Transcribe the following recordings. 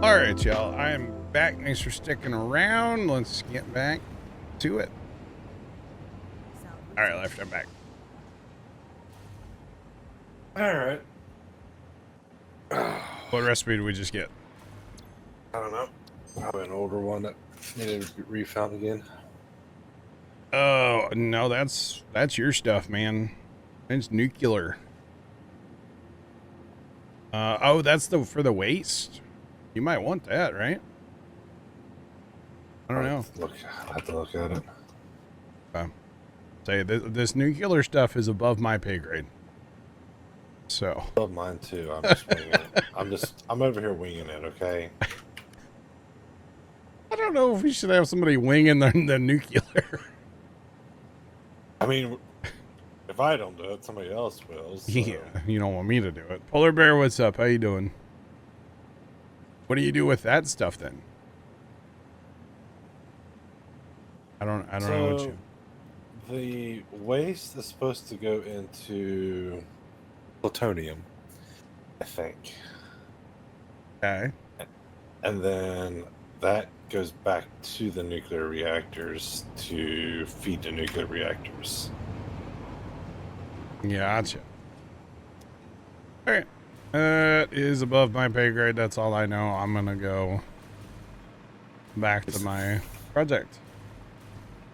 All right, y'all. I am back. Thanks for sticking around. Let's get back to it. All right, left. I'm back. All right. What recipe did we just get? I don't know. Probably an older one that needed to be refound again. Oh no, that's your stuff, man. It's nuclear. Oh, that's for the waste. You might want that, right? I don't know. I'll have to look at it. Say this nuclear stuff is above my pay grade. So. Above mine too. I'm just winging it. I'm over here winging it. Okay. I don't know if we should have somebody winging the nuclear. I mean, if I don't do it, somebody else will. So. Yeah, you don't want me to do it. Polar Bear, what's up? How you doing? What do you do with that stuff then? I don't know what you... The waste is supposed to go into plutonium, I think. Okay. And then that goes back to the nuclear reactors to feed the nuclear reactors. Gotcha. All right. That is above my pay grade. That's all I know. I'm going to go back to my project.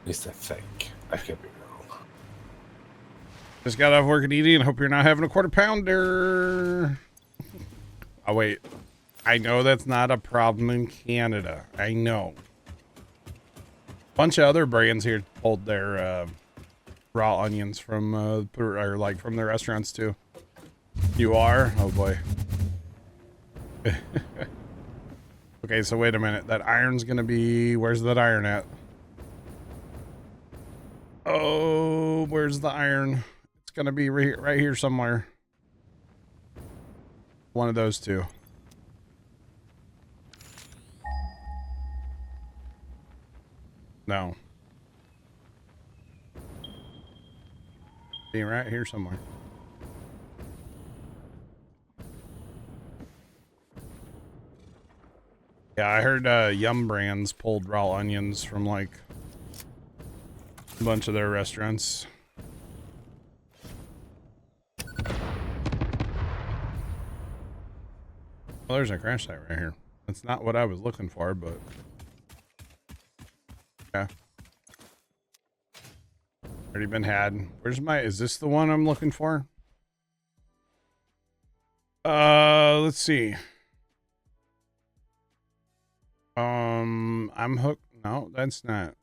At least I think. I could be wrong. Just got off work at ED and hope you're not having a quarter pounder. Oh, wait. I know that's not a problem in Canada. I know. Bunch of other brands here pulled their raw onions from from their restaurants too. You are? Oh boy. Okay, so wait a minute. That iron's gonna be... Where's that iron at? Oh, where's the iron? It's gonna be right here somewhere. One of those two. No. Be right here somewhere. Yeah, I heard Yum Brands pulled raw onions from like a bunch of their restaurants. Well, there's a crash site right here. That's not what I was looking for, but yeah. Already been had. Where's my... Is this the one I'm looking for? Let's see. I'm hooked. No, that's not.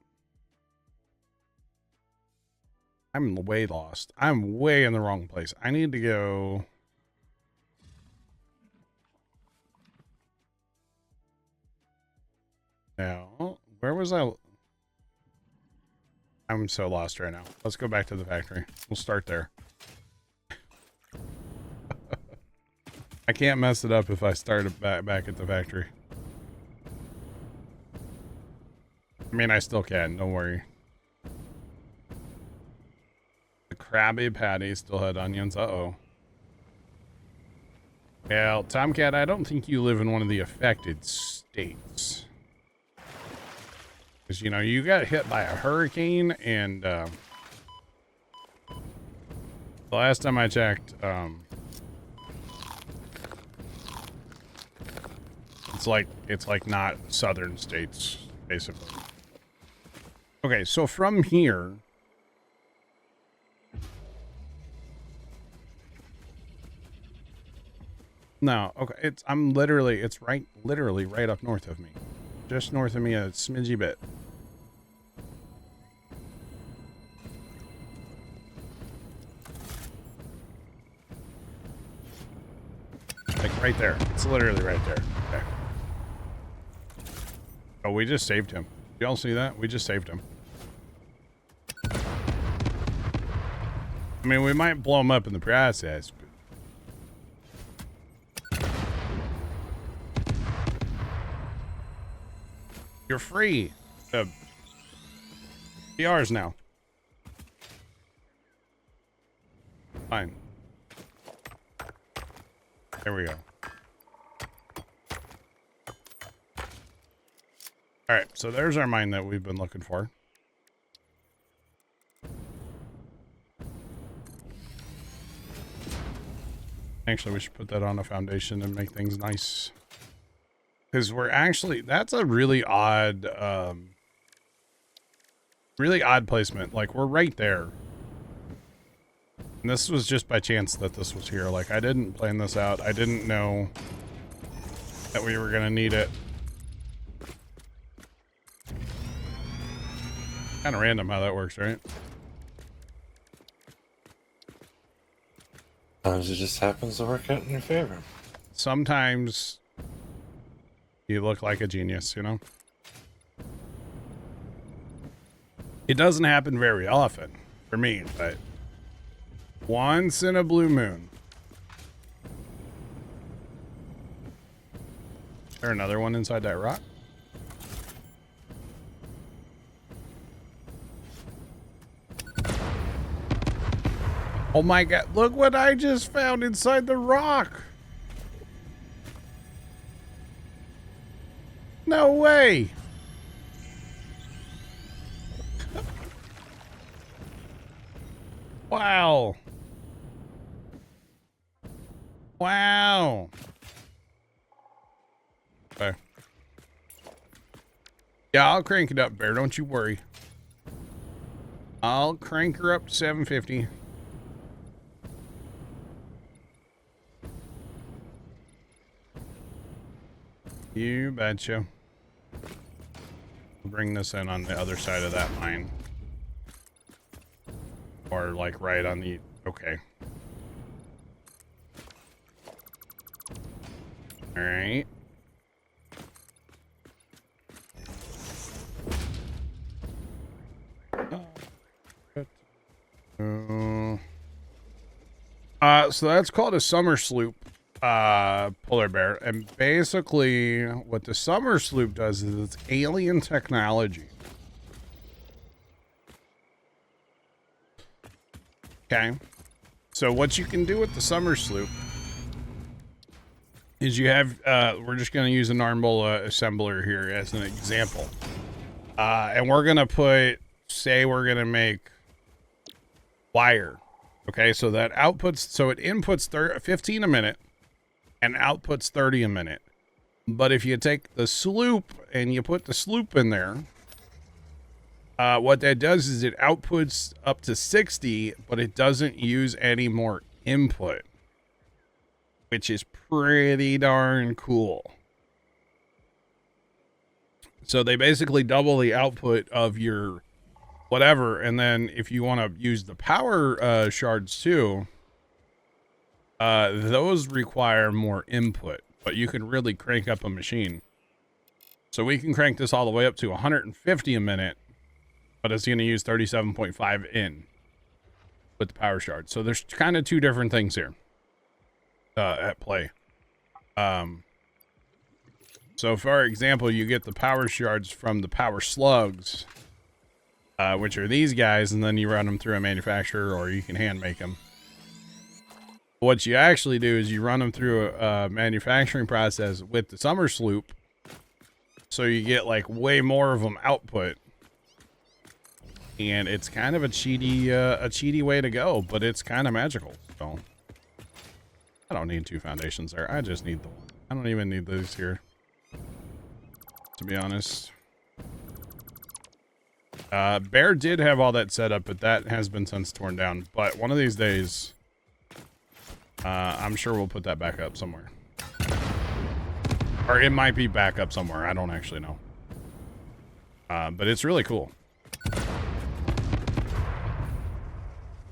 I'm way lost. I'm way in the wrong place. I need to go... Now, where was I? I'm so lost right now. Let's go back to the factory. We'll start there. I can't mess it up if I start it back at the factory. I mean, I still can. Don't worry. The Krabby Patty still had onions. Uh-oh. Well, Tomcat, I don't think you live in one of the affected states. Because, you know, you got hit by a hurricane, and the last time I checked, it's like not southern states, basically. Okay, so from here, no, okay, it's literally right up north of me, just north of me a smidgy bit. Like right there. It's literally right there. Okay. Oh, we just saved him. Y'all see that? We just saved him. I mean, we might blow him up in the process, but... You're free. Be ours now. Fine. There we go. All right, so there's our mine that we've been looking for. Actually, we should put that on a foundation and make things nice. Because we're actually, that's a really odd placement. Like, we're right there. And this was just by chance that this was here. Like, I didn't plan this out. I didn't know that we were going to need it. Kind of random how that works, right? Sometimes it just happens to work out in your favor. Sometimes you look like a genius, you know? It doesn't happen very often for me, but once in a blue moon. Is there another one inside that rock? Oh my god, look what I just found inside the rock. No way. Wow. Wow. Okay. Yeah, I'll crank it up, Bear. Don't you worry. I'll crank her up to 750. You betcha. We'll bring this in on the other side of that mine. Or like right on the... Okay. Alright. So that's called a summer sloop. Polar bear, and basically what the summer sloop does is it's alien technology. Okay, so what you can do with the summer sloop is you have we're just going to use a normal assembler here as an example, and we're going to put, say we're going to make wire. Okay, so that outputs, so it inputs 15 a minute and outputs 30 a minute. But if you take the sloop and you put the sloop in there, what that does is it outputs up to 60, but it doesn't use any more input, which is pretty darn cool. So they basically double the output of your whatever, and then if you want to use the power shards too, those require more input, but you can really crank up a machine. So we can crank this all the way up to 150 a minute, but it's going to use 37.5 in with the power shard. So there's kind of two different things here at play. So for example, you get the power shards from the power slugs, which are these guys, and then you run them through a manufacturer, or you can hand make them. What you actually do is you run them through a manufacturing process with the summer sloop, so you get like way more of them output, and it's kind of a cheaty way to go, but it's kind of magical. So I don't need two foundations there. I just need the one. I don't even need those here, to be honest. Bear did have all that set up, but that has been since torn down. But one of these days, I'm sure we'll put that back up somewhere. Or it might be back up somewhere. I don't actually know. But it's really cool.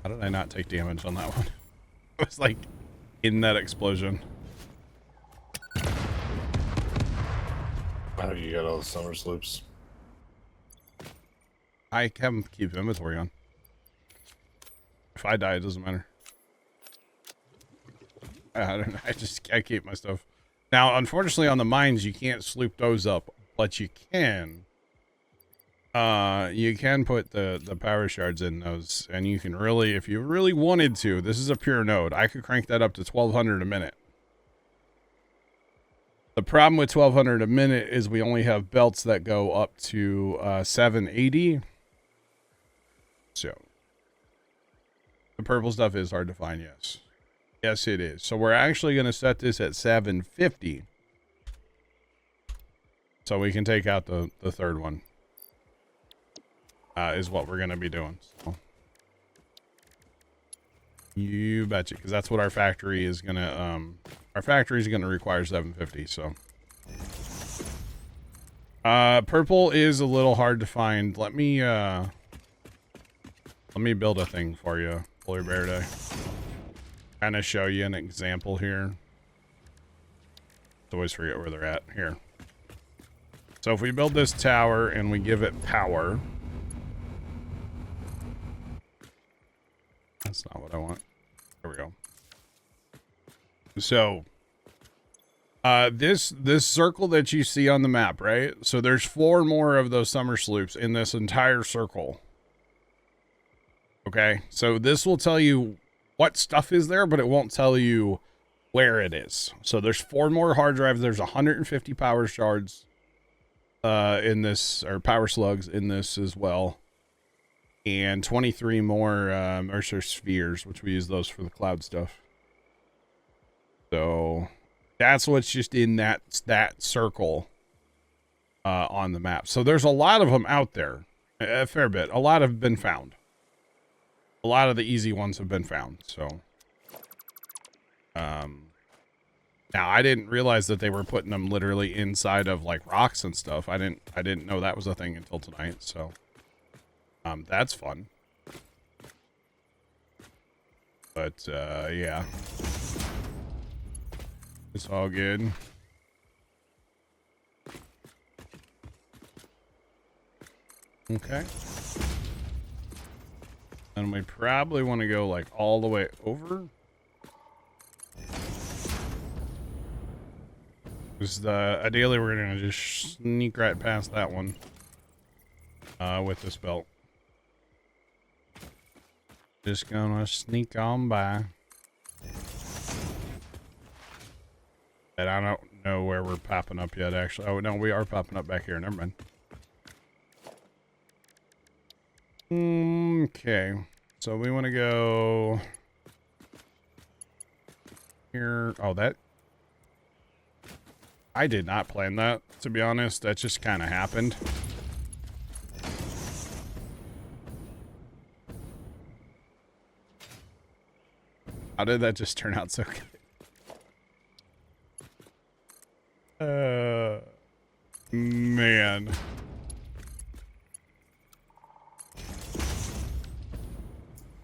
How did I not take damage on that one? I was like in that explosion. How do you get all the summer sloops? I have them keep inventory on. If I die, it doesn't matter. I don't know. I keep my stuff. Now, unfortunately, on the mines, you can't sloop those up, but you can. You can put the power shards in those, and you can really, if you really wanted to, this is a pure node. I could crank that up to 1200 a minute. The problem with 1200 a minute is we only have belts that go up to 780. So the purple stuff is hard to find, yes. Yes, it is. So we're actually going to set this at 750. So we can take out the third one. Is what we're going to be doing. So. You betcha, because that's what our factory is going to... our factory is going to require 750, so... purple is a little hard to find. Let me build a thing for you, Polar Bear, to kind of show you an example here. I always forget where they're at. Here. So if we build this tower and we give it power... That's not what I want. There we go. So... this circle that you see on the map, right? So there's 4 more of those summer sloops in this entire circle. Okay, so this will tell you what stuff is there, but it won't tell you where it is. So there's 4 more hard drives. There's 150 power shards in this, or power slugs in this as well. And 23 more Mercer spheres, which we use those for the cloud stuff. So... that's what's just in that circle on the map. So there's a lot of them out there. A fair bit. A lot have been found. A lot of the easy ones have been found. So, now I didn't realize that they were putting them literally inside of like rocks and stuff. I didn't know that was a thing until tonight. So, that's fun. But, yeah. It's all good. Okay. And we probably want to go like all the way over. Because ideally we're going to just sneak right past that one with this belt. Just gonna sneak on by. And I don't know where we're popping up yet, actually. Oh, no, we are popping up back here. Never mind. Okay. So we want to go here. Oh, that... I did not plan that, to be honest. That just kind of happened. How did that just turn out so good? Man.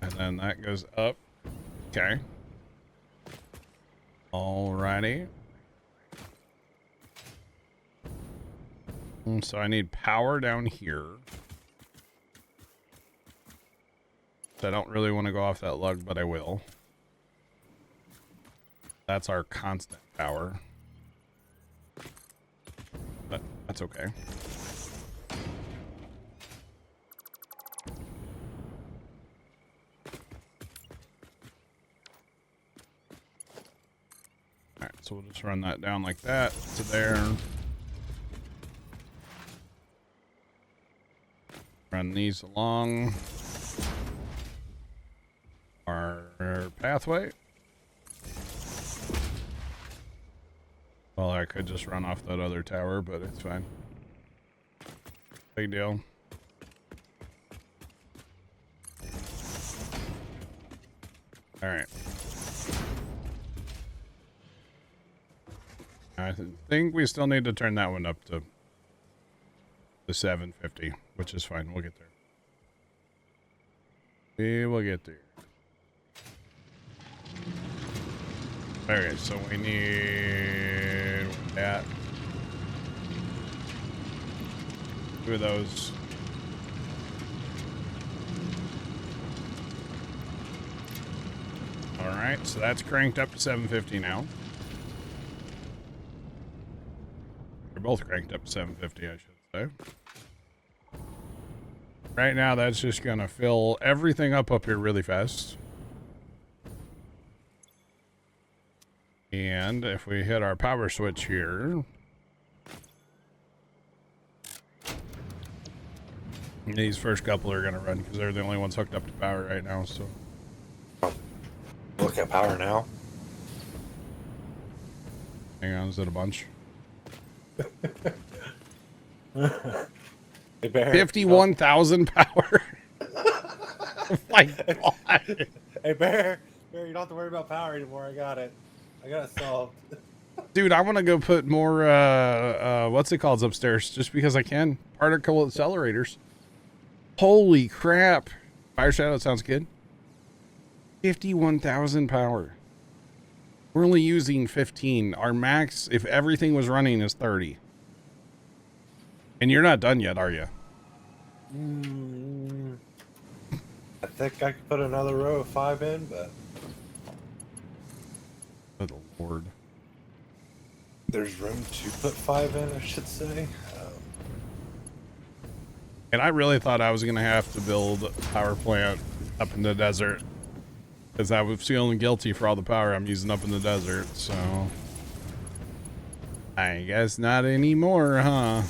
And then that goes up. Okay. Alrighty. So I need power down here. So I don't really want to go off that lug, but I will. That's our constant power. But that's okay. Alright, so we'll just run that down like that to there. Run these along our pathway. Well, I could just run off that other tower, but it's fine. Big deal. Alright. I think we still need to turn that one up to the 750, which is fine. We'll get there. We will get there. Okay, so we need that. 2 of those. Alright, so that's cranked up to 750 now. They're both cranked up to 750, I should say. Right now, that's just going to fill everything up here really fast. And if we hit our power switch here, these first couple are going to run because they're the only ones hooked up to power right now. So, Look at power now. hang on, is it a bunch? Hey, Bear, 51,000 power. Oh my God. Hey, Bear, you don't have to worry about power anymore. I got it solved. Dude, I want to go put more, what's it called upstairs just because I can. Particle accelerators. Holy crap. Fire Shadow sounds good. 51,000 power. We're only using 15. Our max, if everything was running, is 30. And you're not done yet, are you? I think I could put another row of 5 in, but Good Lord. there's room to put 5 in, I should say. And I really thought I was going to have to build a power plant up in the desert. Because I was feeling guilty for all the power I'm using up in the desert, so... I guess not anymore, huh?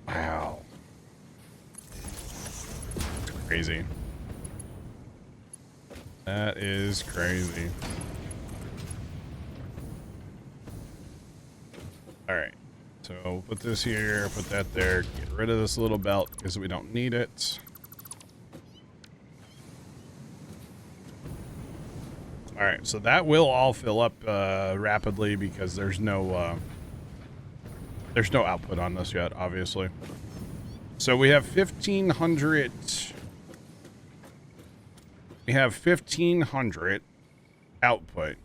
Wow. It's crazy. That is crazy. Alright. So put this here, put that there, get rid of this little belt because we don't need it. Alright, so that will all fill up rapidly because there's no output on this yet, obviously. So we have 1,500. We have 1,500 output.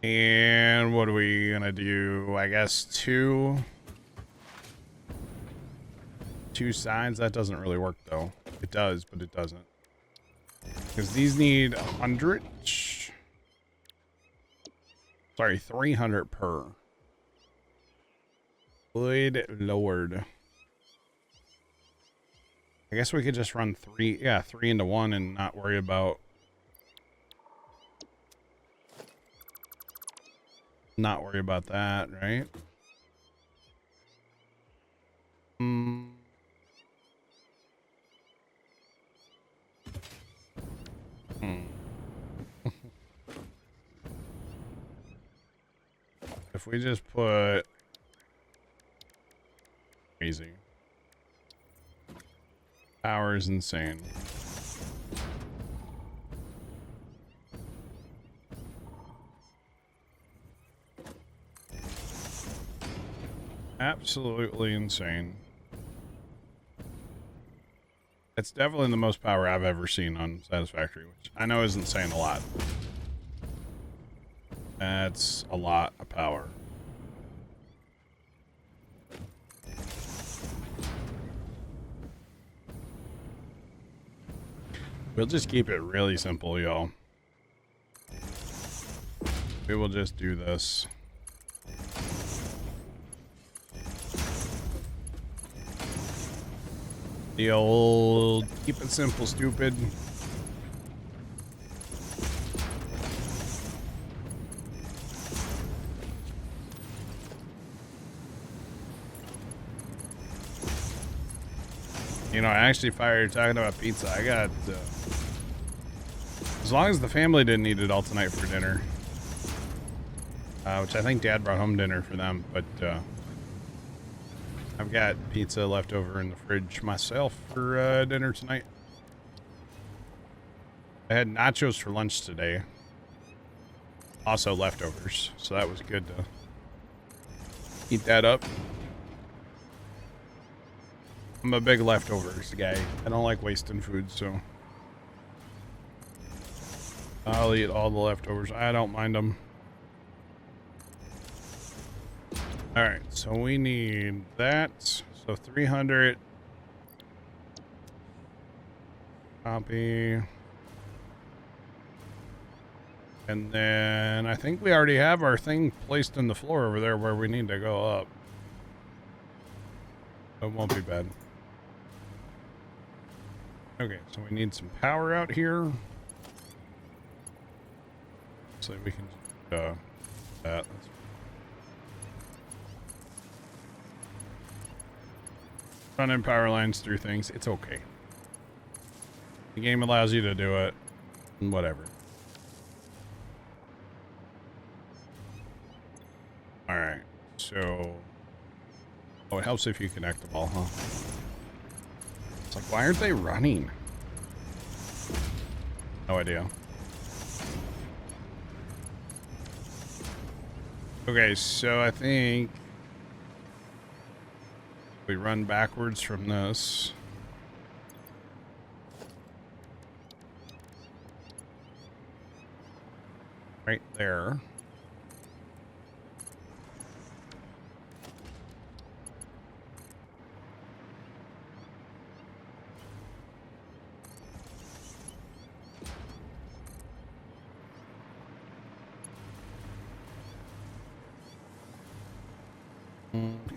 And what are we gonna do? I guess two sides. That doesn't really work though. It does, but it doesn't. Because these need 100. Sorry, 300 per. Good Lord. I guess we could just run 3 into 1 and not worry about that, right? If we just put crazy. Power is insane. Absolutely insane. It's definitely the most power I've ever seen on Satisfactory, which I know isn't saying a lot. That's a lot of power. We'll just keep it really simple, y'all. We will just do this. The old keep it simple, stupid. You know, I actually fired talking about pizza. I got, as long as the family didn't eat it all tonight for dinner, which I think Dad brought home dinner for them, but I've got pizza left over in the fridge myself for dinner tonight. I had nachos for lunch today. Also leftovers, so that was good to eat that up. I'm a big leftovers guy. I don't like wasting food, so I'll eat all the leftovers. I don't mind them. Alright, so we need that. So 300. Copy. And then I think we already have our thing placed in the floor over there where we need to go up. It won't be bad. Okay, so we need some power out here. honestly, we can that. That's running power lines through things. It's okay. The game allows you to do it. And whatever. Alright. So... Oh, it helps if you connect them all, huh? It's like, why aren't they running? No idea. Okay, so I think we run backwards from this. Right there.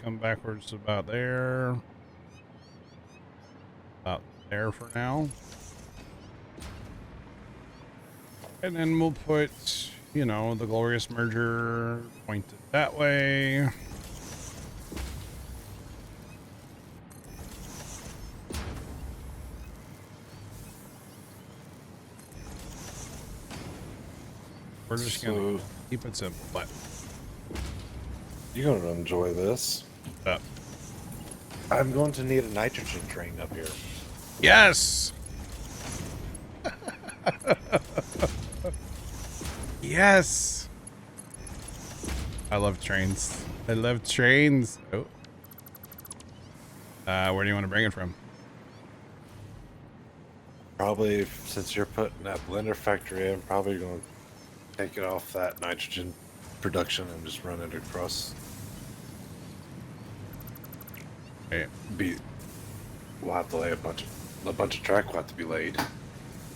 Come backwards about there. About there for now. And then we'll put, you know, the glorious merger pointed that way. We're just gonna keep it simple, but you're gonna enjoy this. I'm going to need a nitrogen train up here. Yes. Yes. I love trains. I love trains. Oh. Where do you want to bring it from? Probably, since you're putting that blender factory in, probably going to take it off that nitrogen production and just run it across. Okay. We'll have to lay a bunch of track will have to be laid.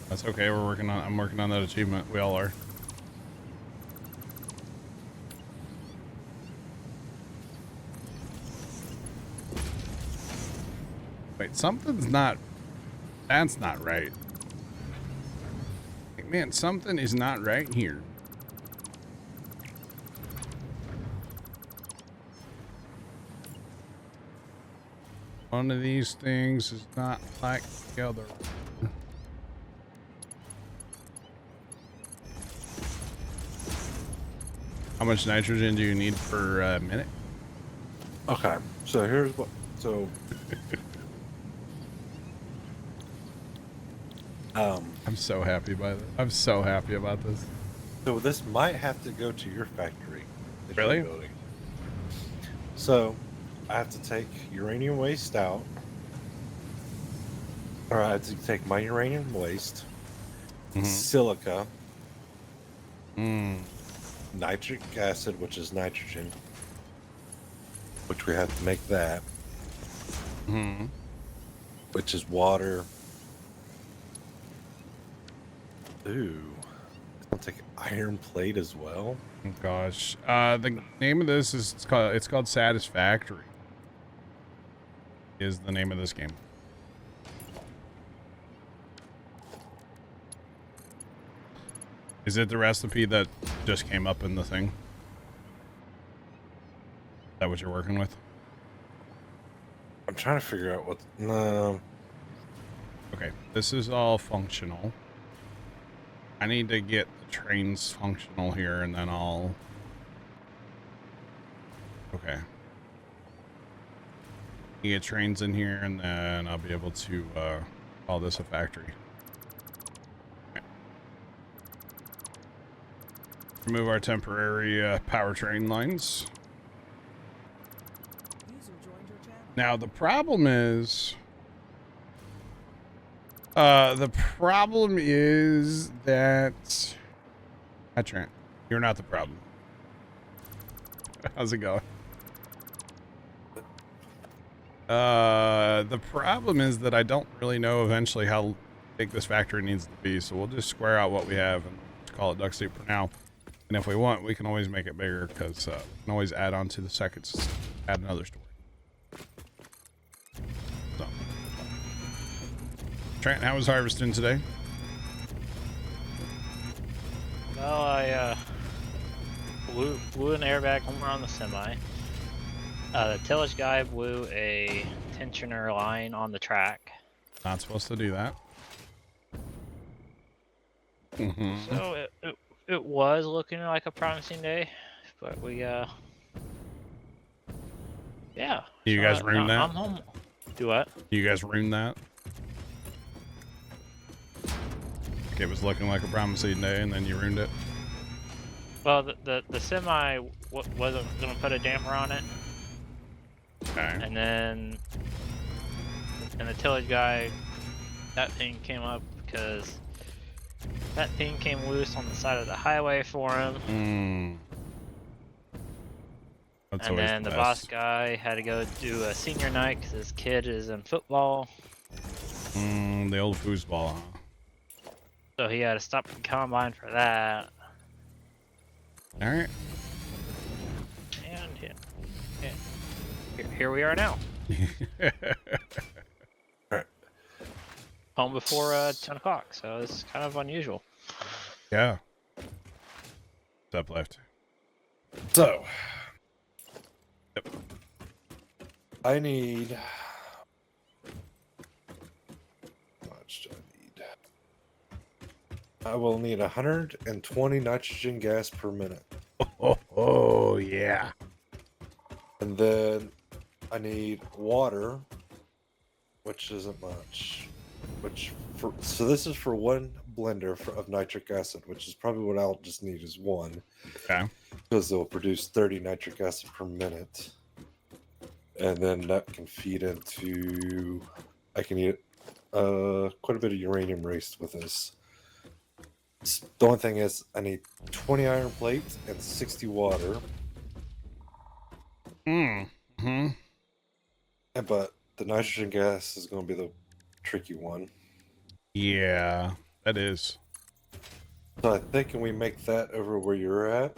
That's okay. I'm working on that achievement. We all are. Wait, something's not... That's not right. Like, man, something is not right here. One of these things is not like the other. How much nitrogen do you need per minute? Okay, so here's what... So... I'm so happy by this. I'm so happy about this. So this might have to go to your factory. that Really? you're building. So I have to take uranium waste out. Or I have to take my uranium waste, silica, nitric acid, which is nitrogen, which we have to make that, which is water. Ooh, I'll take iron plate as well. Oh, gosh, the name of this is it's called Satisfactory. Is the name of this game. Is it the recipe that just came up in the thing? Is that what you're working with? I'm trying to figure out what... No. Okay, this is all functional. I need to get the trains functional here, and then I'll... Okay. Get trains in here, and then I'll be able to call this a factory. Remove our temporary powertrain lines. Now the problem is that hi Trent, you're not the problem. How's it going? The problem is that I don't really know eventually how big this factory needs to be, so we'll just square out what we have and just call it duct tape for now. And if we want, we can always make it bigger, because we can always add on to the second system, add another story. So, Trent, how was harvesting today? Well, I guy blew an airbag when we're on the semi. The tillage guy blew a tensioner line on the track. Not supposed to do that. So it was looking like a promising day, but we yeah. You guys ruined that? I'm home. Do what? You guys ruined that? Like it was looking like a promising day, and then you ruined it. Well, the semi wasn't gonna put a damper on it. Okay. And then, the tillage guy, that thing came up because that thing came loose on the side of the highway for him. That's And always then the best. boss guy had to go do a senior night because his kid is in football. The old foosball, huh? So he had to stop the combine for that. All right. And here we are now. Home before 10 o'clock, so it's kind of unusual. Yeah. What's up left? So, I need. How much do I need? I will need 120 nitrogen gas per minute. Oh yeah. And then I need water, which isn't much. So this is for one blender of nitric acid, which is probably what I'll just need is one. Okay. Because they'll produce 30 nitric acid per minute. And then that can feed into. I can eat quite a bit of uranium waste with this. The only thing is, I need 20 iron plates and 60 water. But the nitrogen gas is going to be the tricky one. Yeah, that is. So I think can we make that over where you're at?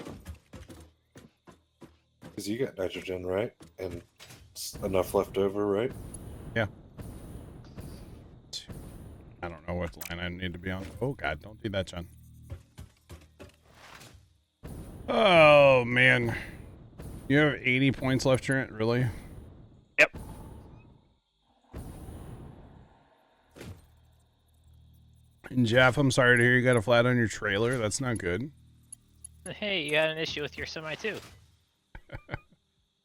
Because you got nitrogen, right? And enough left over, right? Yeah. I don't know what line I need to be on. Oh God, don't do that, John. Oh man, you have 80 points left, Trent. Really? Yep. And Jeff, I'm sorry to hear you got a flat on your trailer. That's not good. Hey, you had an issue with your semi too.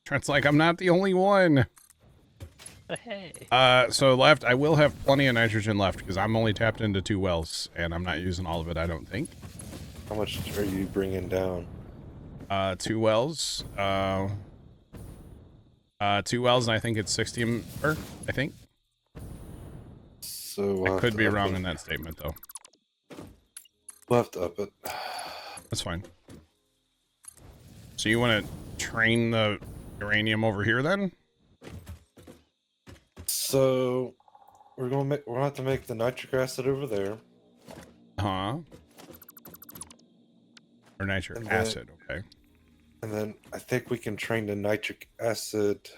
Trent's like, I'm not the only one. Hey. So left, I will have plenty of nitrogen left because I'm only tapped into 2 wells and I'm not using all of it, I don't think. How much are you bringing down? 2 wells. 2 wells, and I think it's 60, I think. So I could be wrong in that statement, though. We'll have to up it. That's fine. So you want to train the uranium over here, then? So we're gonna have to make the nitric acid over there. Huh? Or nitric acid, okay. And then I think we can train the nitric acid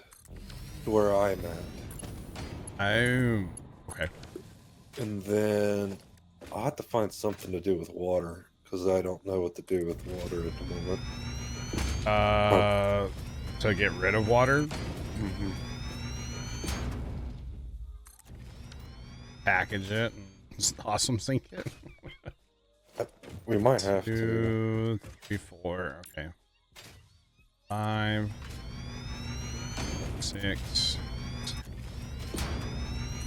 to where I'm at. Oh, okay. And then I'll have to find something to do with water because I don't know what to do with water at the moment. To get rid of water? Mm-hmm. Package it and awesome sink it. We might have 2, 3, 4. Okay. 5, 6,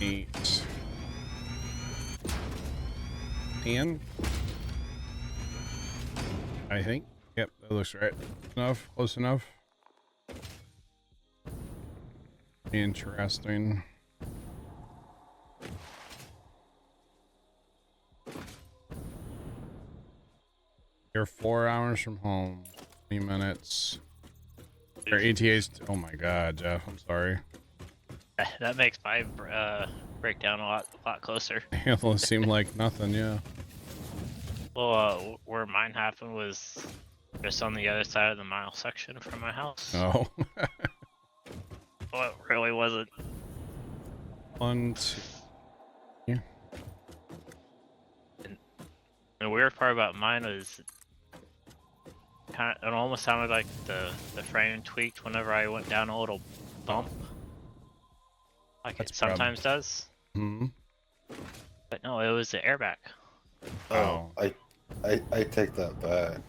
8, 10. I think. Yep, that looks right. Enough. Close enough. Interesting. You're 4 hours from home. 20 minutes. Your ETA's. Oh my God, Jeff. I'm sorry. That makes my breakdown a lot closer. It seemed like nothing. Yeah. Well, where mine happened was just on the other side of the mile section from my house. Oh. Well, it really wasn't. 1, 2. Yeah. And the weird part about mine was it almost sounded like the frame tweaked whenever I went down a little bump, like That's it sometimes probably- does. Hmm. But no, it was the airbag. Oh. I take that back.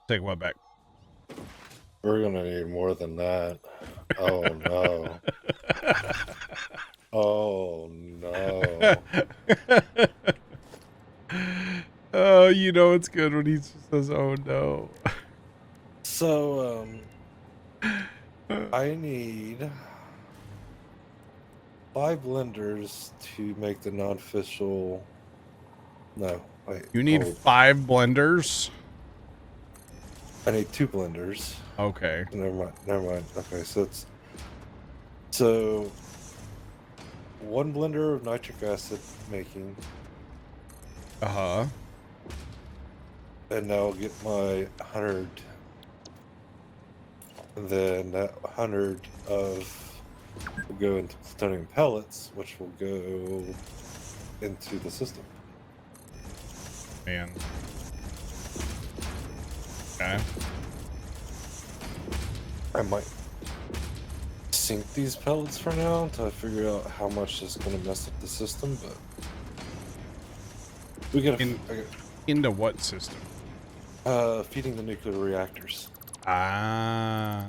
Take what back? We're gonna need more than that. Oh no. Oh no. Oh, you know it's good when he just says, "Oh no." So I need 5 blenders to make the non-official. No, wait. You need hold. 5 blenders. I need 2 blenders. Okay. Never mind. Never mind. Okay, so 1 blender of nitric acid making, Uh-huh. and now I'll get my 100. And then that 100 of will go into plutonium pellets, which will go into the system. Man. Okay. I might sink these pellets for now until I figure out how much is going to mess up the system, but we gotta Into what system? feeding the nuclear reactors. Ah.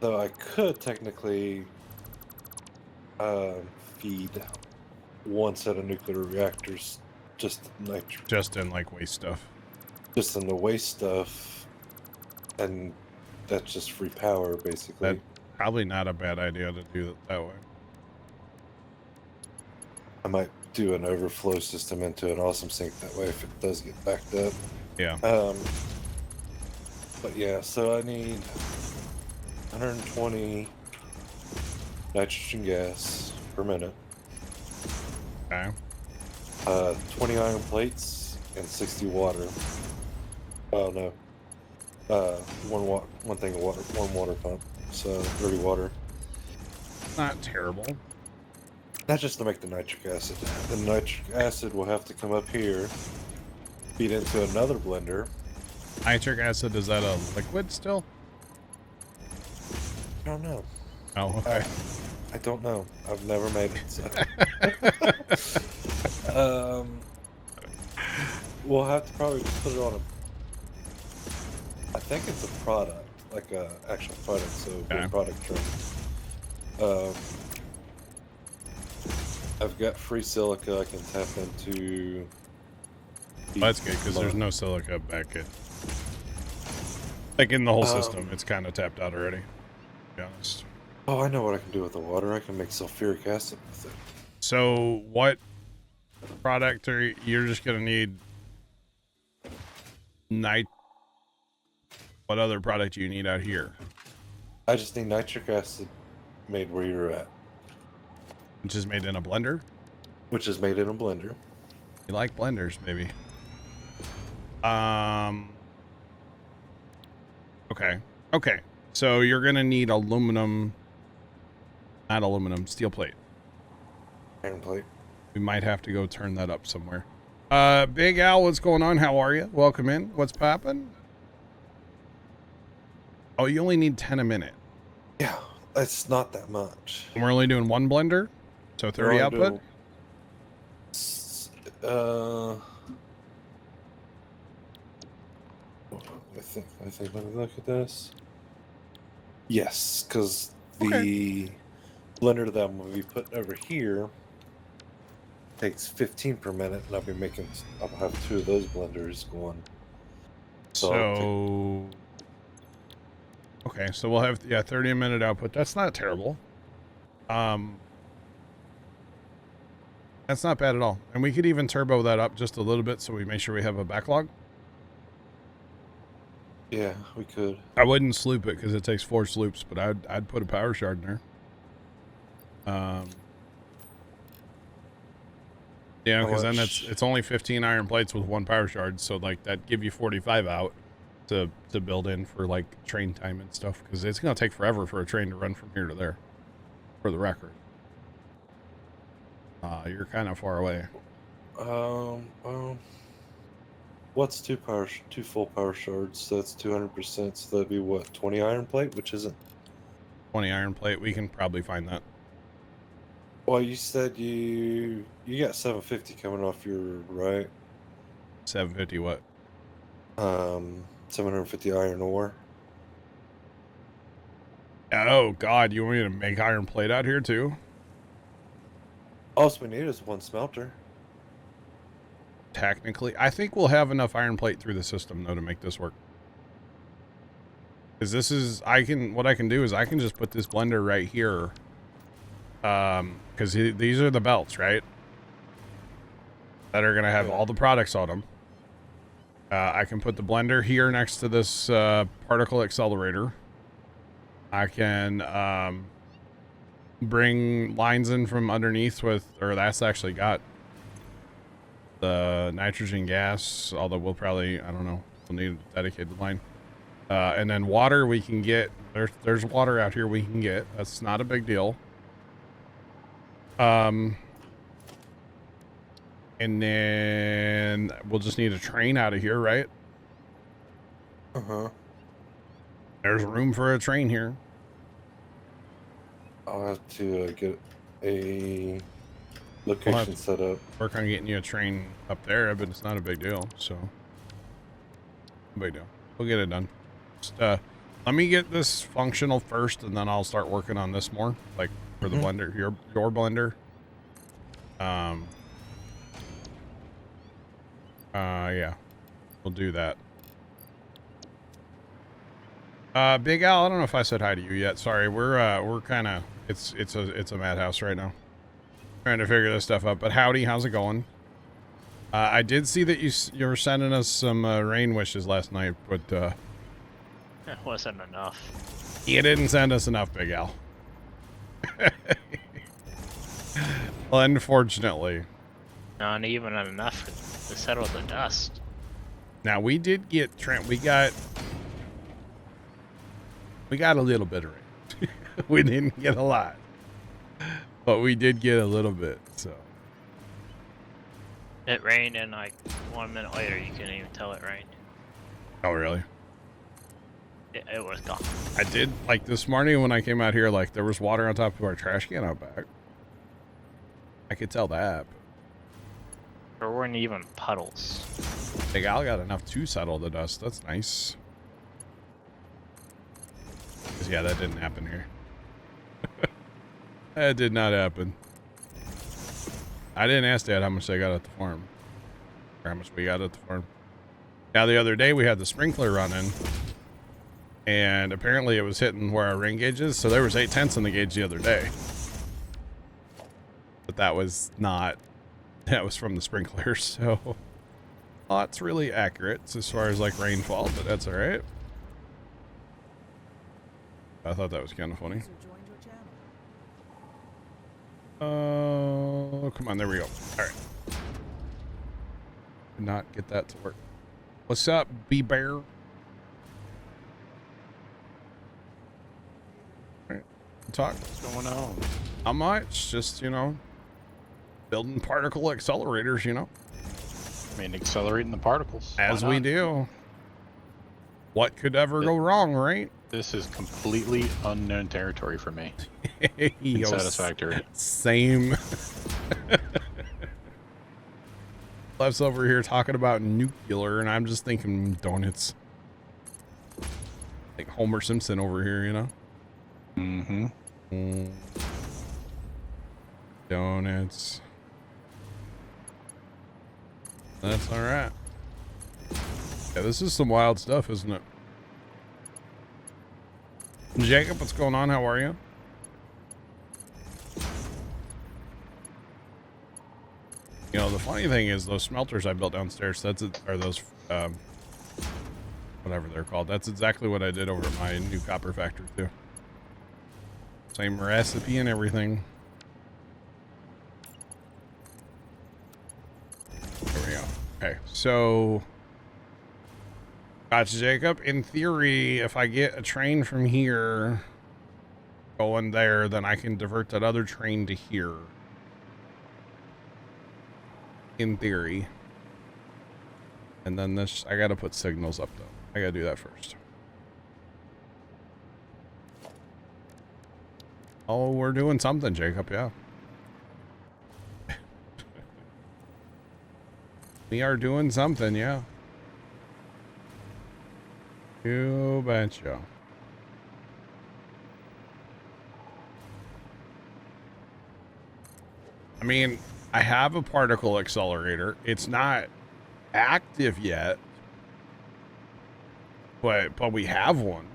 So I could technically feed 1 set of nuclear reactors just nitrogen, Just in like waste stuff. just in the waste stuff, and that's just free power basically. That probably not a bad idea to do it that way. I might do an overflow system into an awesome sink that way if it does get backed up. Yeah. But yeah, so I need 120 nitrogen gas per minute, Okay. 20 iron plates, and 60 water. Oh no, one thing of water, 1 water pump, so 30 water. Not terrible. That's just to make the nitric acid. The nitric acid will have to come up here, feed into another blender. Nitric acid, is that a liquid still? I don't know. Oh, okay. I don't know. I've never made it. So. We'll have to probably just put it on I think it's a product, like a actual product. So Okay. product train. I've got free silica I can tap into. Well, that's good because there's no silica back in. Like in the whole system, it's kind of tapped out already. To be honest. Oh, I know what I can do with the water. I can make sulfuric acid with it. So what product are you're just gonna need? What other product do you need out here? I just need nitric acid made where you're at, Which is made in a blender. which is made in a blender. You like blenders, maybe. Okay. Okay. So you're gonna need aluminum, not aluminum, steel plate. Iron plate. We might have to go turn that up somewhere. Big Al, what's going on? How are you? Welcome in. What's poppin'? Oh, you only need 10 a minute. Yeah, it's not that much. And we're only doing 1 blender, so 30 output. I think. Let me look at this. Yes, because the Okay. blender that I'm going to be putting over here takes 15 per minute, and I'll have 2 of those blenders going. So, okay, so we'll have 30 a minute output. That's not terrible. That's not bad at all. And we could even turbo that up just a little bit so we make sure we have a backlog. Yeah, we could. I wouldn't sloop it because it takes 4 sloops, but I'd put a power shard in there. Yeah, because then it's only 15 iron plates with 1 power shard, so like that give you 45 out to build in for like train time and stuff, because it's gonna take forever for a train to run from here to there. For the record, you're kind of far away. What's two full power shards? So that's 200%. So that'd be what, 20 iron plate, which isn't. 20 iron plate. We can probably find that. Well, you said you got 750 coming off your right. 750 what? 750 iron ore. Oh God, you want me to make iron plate out here too? All we need is one smelter. Technically, I think we'll have enough iron plate through the system though to make this work. Because this is, what I can do is I can just put this blender right here. Because these are the belts, right? That are gonna have all the products on them. I can put the blender here next to this particle accelerator. I can bring lines in from underneath with, or that's actually got the nitrogen gas, although we'll probably, I don't know, we'll need a dedicated line. And then water we can get, there's water out here we can get. That's not a big deal. And then we'll just need a train out of here, right? Uh-huh. There's room for a train here. I'll have to get a location set up. Work on getting you a train up there, but it's not a big deal, so. Big deal. We'll get it done. Just, let me get this functional first, and then I'll start working on this more, like for the blender, your blender. Yeah, we'll do that. Big Al, I don't know if I said hi to you yet. Sorry, we're kind of, it's a madhouse right now, trying to figure this stuff out. But howdy, how's it going? I did see that you were sending us some rain wishes last night, but It wasn't enough. you didn't send us enough, Big Al. Well, unfortunately. Not even enough to settle the dust. Now we did get we got a little bit of rain. We didn't get a lot, but we did get a little bit. So It rained, and like 1 minute later, you couldn't even tell it rained. oh really? It was gone. I did, like this morning when I came out here, like there was water on top of our trash can out back. I could tell that. There weren't even puddles. Big Al got enough to settle the dust. That's nice. 'Cause, yeah, that didn't happen here. That did not happen. I didn't ask Dad how much they got at the farm. Or how much we got at the farm. Now, the other day we had the sprinkler running. And apparently it was hitting where our rain gauge is. So there was 0.8 in the gauge the other day. But that was not... That was from the sprinkler, so... Not really accurate as far as, like, rainfall, but that's alright. I thought that was kind of funny. Oh, come on, there we go. Alright. Could not get that to work. What's up, B-Bear? Alright, talk. What's going on? Not much, just, you know, building particle accelerators, you know. I mean, accelerating the particles. Why As we not? do. What could ever go wrong, right? This is completely unknown territory for me. Yo, Satisfactory. Same. Lef's over here talking about nuclear, and I'm just thinking donuts. Like Homer Simpson over here, you know? Mm-hmm. Donuts. That's all right. Yeah, this is some wild stuff, isn't it? Jacob, what's going on? How are you? You know, the funny thing is those smelters I built downstairs, are those, whatever they're called. That's exactly what I did over at my new copper factory, too. Same recipe and everything. There we go. Okay, so... Gotcha, Jacob. In theory, if I get a train from here going there, then I can divert that other train to here. In theory. And then this, I gotta put signals up though. I gotta do that first. Oh, we're doing something, Jacob, yeah. We are doing something, yeah. You betcha. I mean, I have a particle accelerator. It's not active yet, but we have one.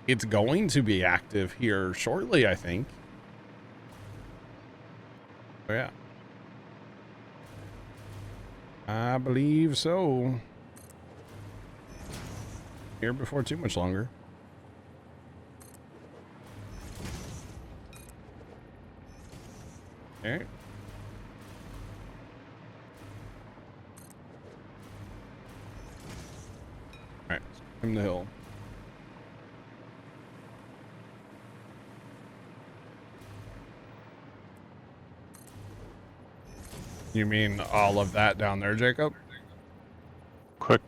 It's going to be active here shortly, I think. Oh, yeah. I believe so. Here before too much longer. Okay. Alright, let's climb the hill. You mean all of that down there, Jacob? Quick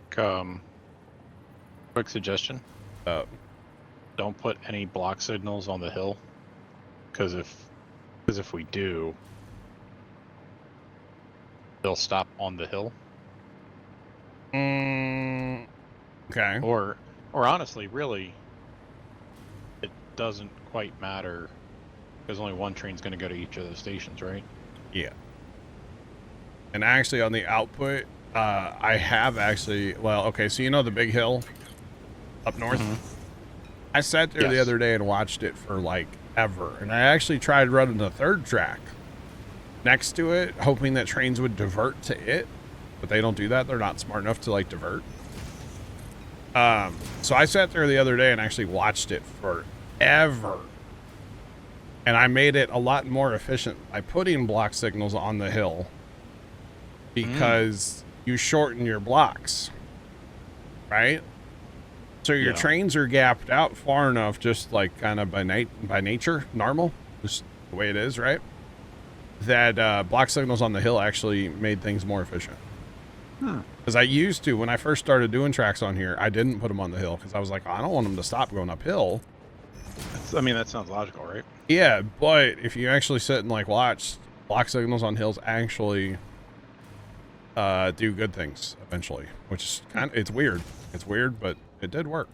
suggestion. Uh, Don't put any block signals on the hill. Because if we do, they'll stop on the hill. okay. Or honestly, really, it doesn't quite matter because only one train's going to go to each of those stations, right? Yeah. And actually on the output, I have actually, well, okay, so you know the big hill up north? Mm-hmm. I sat there the Yes. other day and watched it for like ever. And I actually tried running the third track next to it, hoping that trains would divert to it. But they don't do that. They're not smart enough to like divert. So I sat there the other day and actually watched it forever. And I made it a lot more efficient by putting block signals on the hill. Because you shorten your blocks, right? So your trains are gapped out far enough, just like kind of by nature, normal, just the way it is, right? That block signals on the hill actually made things more efficient. Because I used to, when I first started doing tracks on here, I didn't put them on the hill because I was like, I don't want them to stop going uphill. That sounds logical, right? Yeah, but if you actually sit and like watch, block signals on hills actually do good things eventually, which is it's weird. It's weird, but it did work.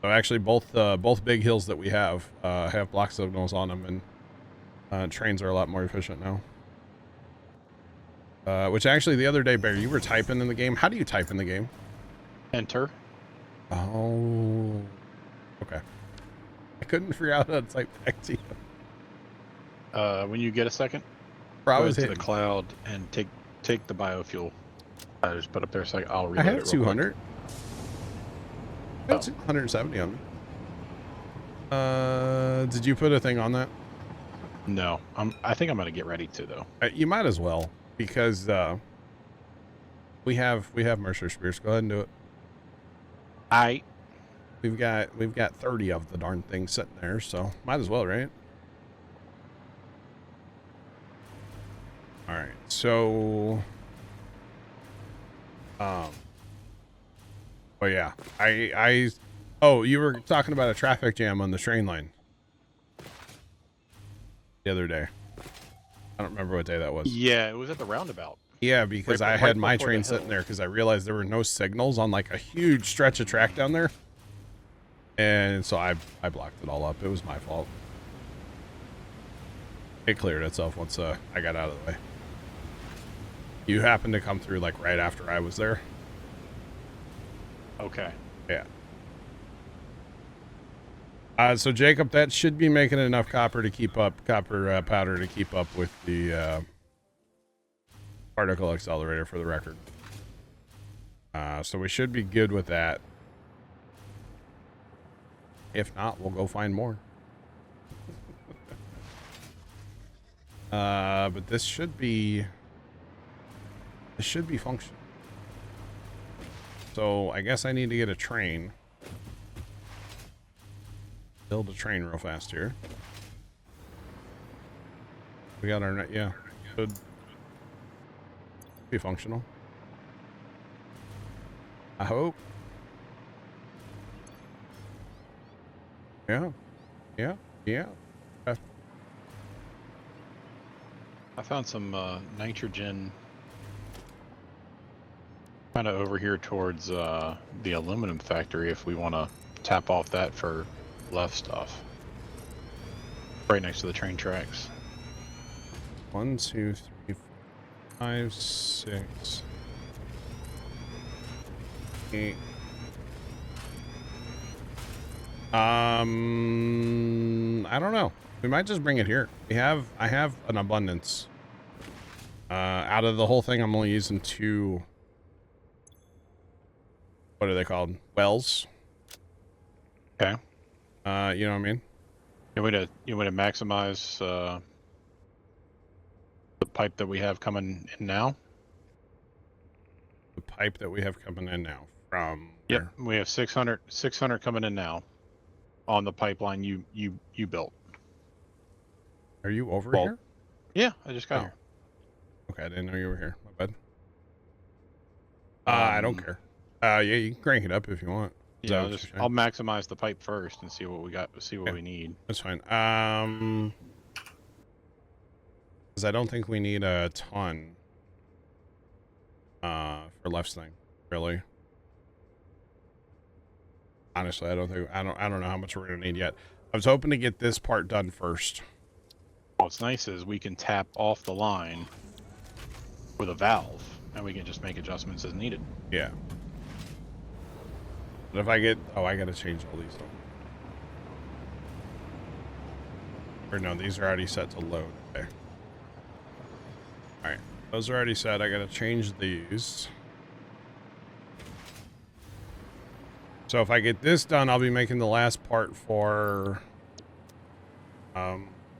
So actually both big hills that we have block signals on them, and trains are a lot more efficient now. Which actually the other day, Bear, you were typing in the game. How do you type in the game? Enter. Oh, okay. I couldn't figure out how to type back to you. When you get a second, Bro, I go was to the hitting. cloud and take the biofuel. I just put up there so I'll I reload have it real 200. I have Oh. 170 on me. Did you put a thing on that? quick. No, I think I'm gonna get ready to though. You might as well, because we have Mercer Spears. Go ahead and do it. We've got 30 of the darn things sitting there, so might as well, right? All right, so oh yeah, oh, you were talking about a traffic jam on the train line the other day. I don't remember what day that was. Yeah, it was at the roundabout. Yeah, because I had my train sitting there because I realized there were no signals on like a huge stretch of track down there. And so I blocked it all up. It was my fault. It cleared itself once I got out of the way. You happened to come through like right after I was there. Okay. Yeah. So Jacob, that should be making enough copper to keep up, powder to keep up with the particle accelerator, for the record. So we should be good with that. If not, we'll go find more. But this should be functional. So I guess I need to get a train. Build a train real fast here. We got our, yeah. Should Be functional. I hope. Yeah. Yeah. Yeah. I found some nitrogen kind of over here towards the aluminum factory if we want to tap off that for left stuff. Right next to the train tracks. 1, 2, 3, 4, 5, 6, 8. I don't know. We might just bring it here. I have an abundance. Out of the whole thing, I'm only using 2. What are they called? Wells. Okay. You know what I mean? You want to maximize the pipe that we have coming in now? The pipe that we have coming in now from Yep. where? We have 600 coming in now on the pipeline you built. Are you over Well, here? Yeah, I just got Oh. here. Okay, I didn't know you were here. My bad. I don't care. Yeah, you can crank it up if you want. Is that Yeah, what you're saying? I'll maximize the pipe first and see what we got. See what Yeah. we need. That's fine. Because I don't think we need a ton for left's thing, really. Honestly, I don't know how much we're gonna need yet. I was hoping to get this part done first. What's nice is we can tap off the line with a valve, and we can just make adjustments as needed. Yeah. But if I get, I gotta change all these. Or no, these are already set to load. Okay. All right, those are already set. I gotta change these. So if I get this done, I'll be making the last part for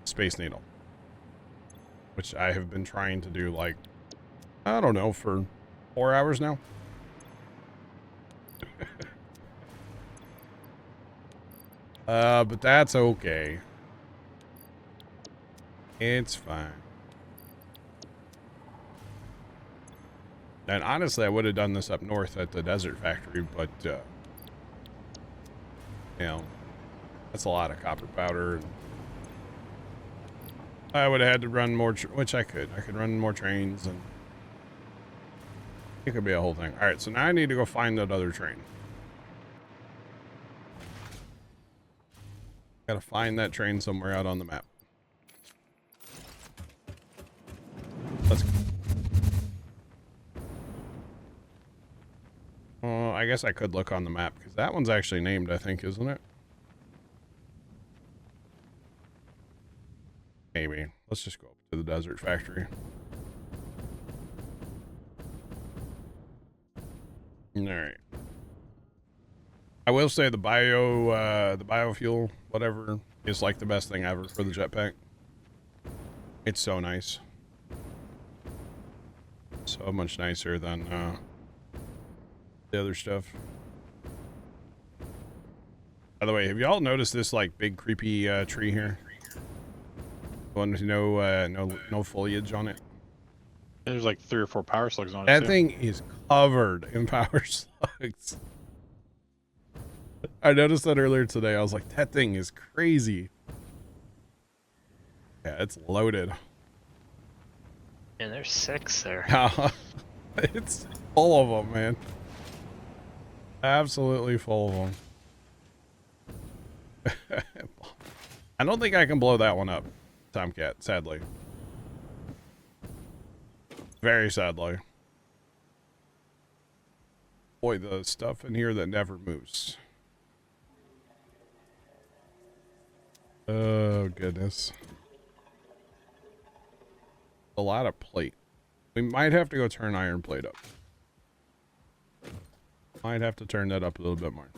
Space Needle, which I have been trying to do, like, I don't know, for 4 hours now. But that's okay. It's fine. And honestly, I would have done this up north at the Desert Factory, but you know, that's a lot of copper powder. And I would have had to run more, which I could. I could run more trains, and it could be a whole thing. All right, so now I need to go find that other train. Gotta find that train somewhere out on the map. Let's go. I guess I could look on the map, because that one's actually named, I think, isn't it? Maybe. Let's just go up to the Desert Factory. Alright. I will say the biofuel, whatever, is like the best thing ever for the jetpack. It's so nice. So much nicer than the other stuff. By the way, have y'all noticed this like big creepy tree here? One with no foliage on it. There's like 3 or 4 power slugs on it. That too. thing is covered in power slugs. I noticed that earlier today. I was like, that thing is crazy. Yeah, it's loaded. And there's 6 there. It's full of them, man. Absolutely full of them. I don't think I can blow that one up, Tomcat, sadly. Very sadly. Boy, the stuff in here that never moves. Oh, goodness. A lot of plate. We might have to go turn iron plate up. Might have to turn that up a little bit more.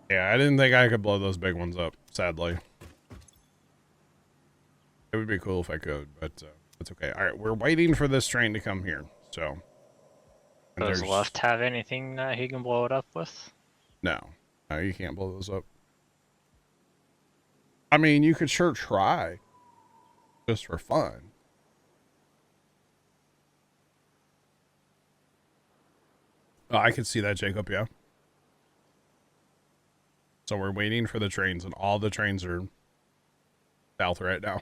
Yeah, I didn't think I could blow those big ones up, sadly. It would be cool if I could, but it's okay. All right, we're waiting for this train to come here, so. And Does there's- Left have anything that he can blow it up with? No. No, you can't blow those up. I mean, you could sure try. Just for fun. Oh, I can see that, Jacob, yeah. So we're waiting for the trains, and all the trains are south right now.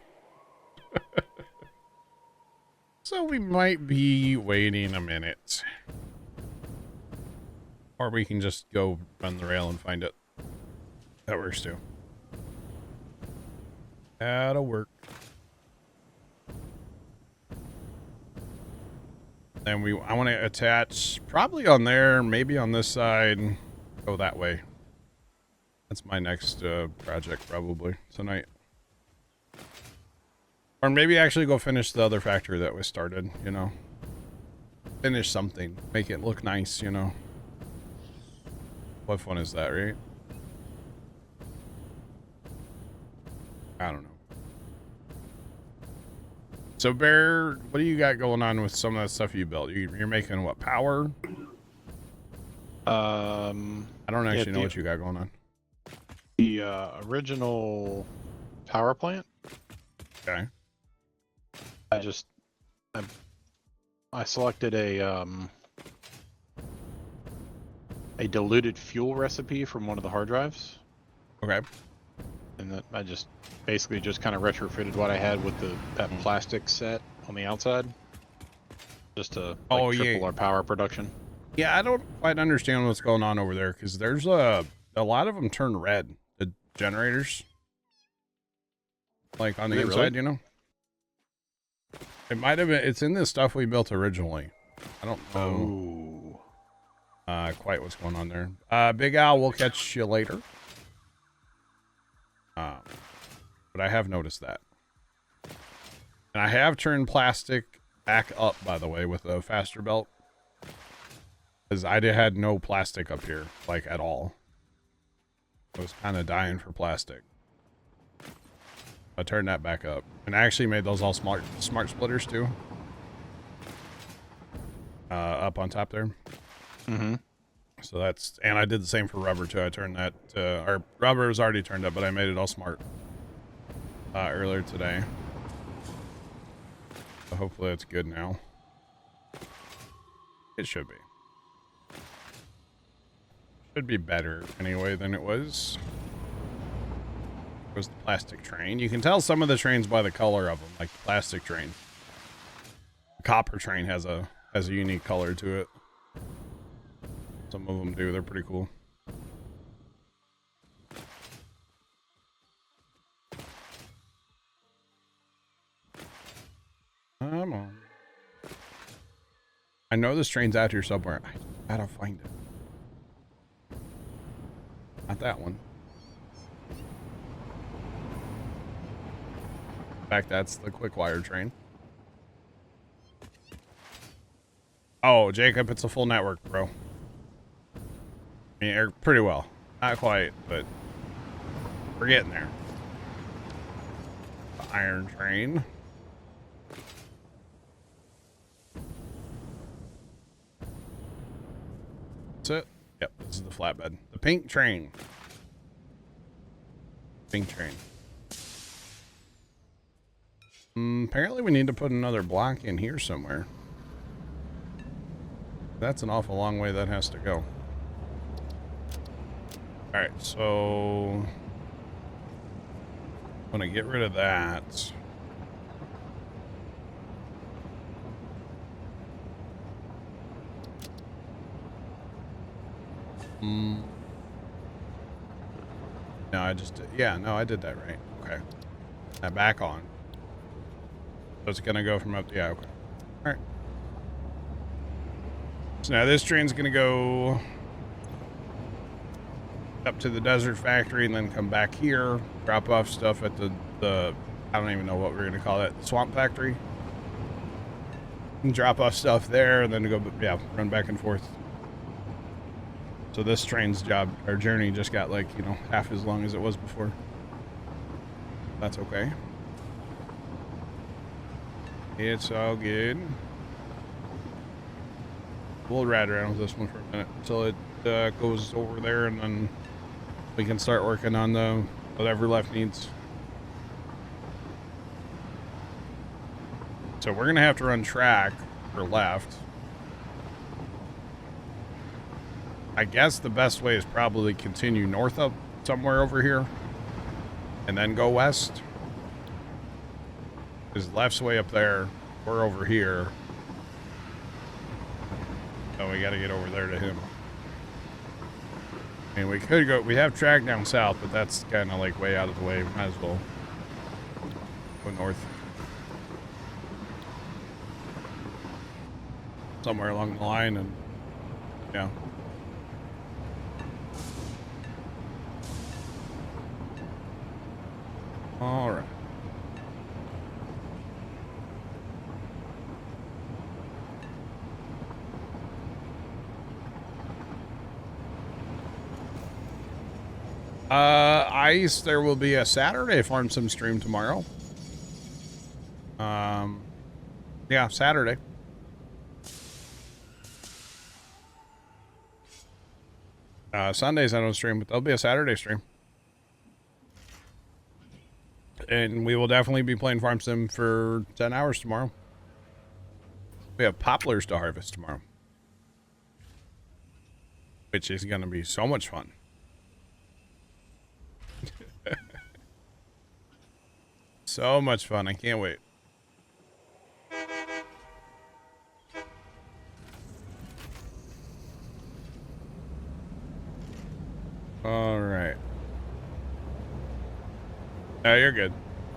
So we might be waiting a minute. Or we can just go run the rail and find it. That works too. That'll work. Then I want to attach probably on there, maybe on this side. Go that way. That's my next project probably tonight. Or maybe actually go finish the other factory that was started, you know. Finish something. Make it look nice, you know. What fun is that, right? I don't know. So, Bear, what do you got going on with some of that stuff you built? You're making what, power? I don't actually know what you got going on. The original power plant. Okay. I selected a diluted fuel recipe from one of the hard drives. Okay. And that I just basically just kind of retrofitted what I had with that plastic set on the outside, just to triple our power production. Yeah, I don't quite understand what's going on over there because there's a lot of them turn red. The generators, like on the inside, really? you know. It might have been. It's in the stuff we built originally. I don't know quite what's going on there. Big Al, we'll catch you later. But I have noticed that. And I have turned plastic back up, by the way, with a faster belt. Because I had no plastic up here, like, at all. I was kind of dying for plastic. I turned that back up. And I actually made those all smart splitters, too. Up on top there. Mm-hmm. So that's... And I did the same for rubber, too. I turned that... our rubber was already turned up, but I made it all smart. Earlier today. So hopefully it's good now. It should be. Should be better anyway than it was. It was the plastic train. You can tell some of the trains by the color of them, like the plastic train. The copper train has a unique color to it. Some of them do. They're pretty cool. Come on. I know this train's out here somewhere. I gotta find it. Not that one. In fact, that's the quick wire train. Oh, Jacob, it's a full network, bro. I mean, pretty well. Not quite, but we're getting there. The iron train. That's it. Yep, this is the flatbed. The pink train. Pink train. Apparently we need to put another block in here somewhere. That's an awful long way that has to go. Alright, so... I'm gonna get rid of that. No, I just did. Yeah, no, I did that right. Okay. Now back on. So it's gonna go from up. Yeah, okay. Alright. So now this train's gonna go up to the desert factory and then come back here, drop off stuff at the I don't even know what we're gonna call it, the swamp factory. And drop off stuff there and then go, yeah, run back and forth. So this train's journey just got like, you know, half as long as it was before. That's okay. It's all good. We'll ride around with this one for a minute until it goes over there, and then we can start working on the whatever left needs. So we're gonna have to run track for left. I guess the best way is probably continue north up somewhere over here and then go west. Because left's way up there. We're over here. Oh, we got to get over there to him. I mean, we could go, we have track down south, but that's kind of like way out of the way. We might as well go north. Somewhere along the line, and yeah. All right. Ice, there will be a Saturday Farm Sim stream tomorrow. Yeah, Saturday. Sundays I don't stream, but there'll be a Saturday stream. And we will definitely be playing Farm Sim for 10 hours tomorrow. We have poplars to harvest tomorrow. Which is going to be so much fun. So much fun. I can't wait. All right. No, you're good.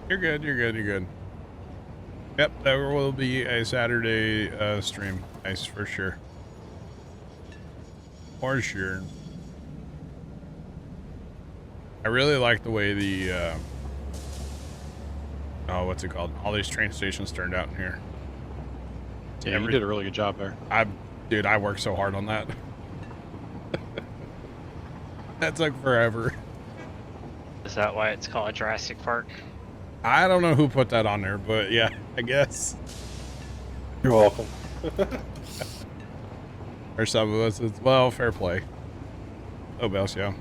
You're good. You're good. You're good. Yep, there will be a Saturday stream. Nice, for sure. For sure. I really like the way the oh, what's it called? All these train stations turned out in here. Yeah, you did a really good job there. Dude, I worked so hard on that. That took forever. Is that why it's called Jurassic Park? I don't know who put that on there, but yeah, I guess. You're welcome. Or some of us, it's, well, fair play. Oh, bells, yeah.